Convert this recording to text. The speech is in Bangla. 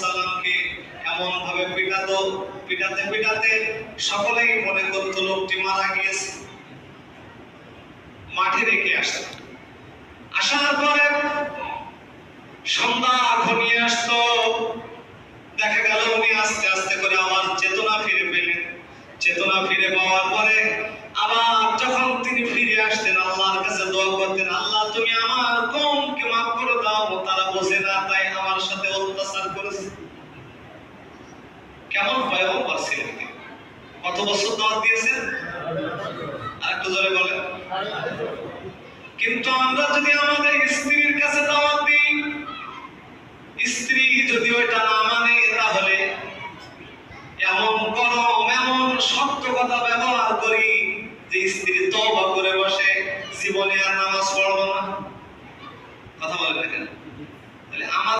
সালামকে এমন ভাবে পিটাতে পিটাতে সকলেই মনে করত লোকটি মারা গিয়েছে। মাঠে রেখে আসত। আসার পরে সন্ধ্যা ঘনিয়ে আসতো, দেখা গেল উনি আস্তে আস্তে করে আবার চেতনা ফিরে পেলেন। চেতনা ফিরে পাওয়ার পরে আবার যখন তিনি ফিরে আসতেন, আল্লাহর কাছে দোয়া করতেন, আল্লাহ তুমি আমার কওমকে মাফ করে দাও, তারা বোঝে না তাই আমার সাথে অত্যাচার করেছে। কেমন পয়গম্বর ছিলেন তিনি? কত বছর দাওয়াত দিয়েছেন? আরেকটু জোরে বলেন। কিন্তু আমরা যদি আমাদের স্ত্রীর কাছে দাওয়াত দিই, স্ত্রী যদি ওইটা না মানে, তাহলে এমন গরম এমন শক্ত কথা ব্যবহার করি যে স্ত্রী তওবা করে বসে, জীবনে আর নামাজ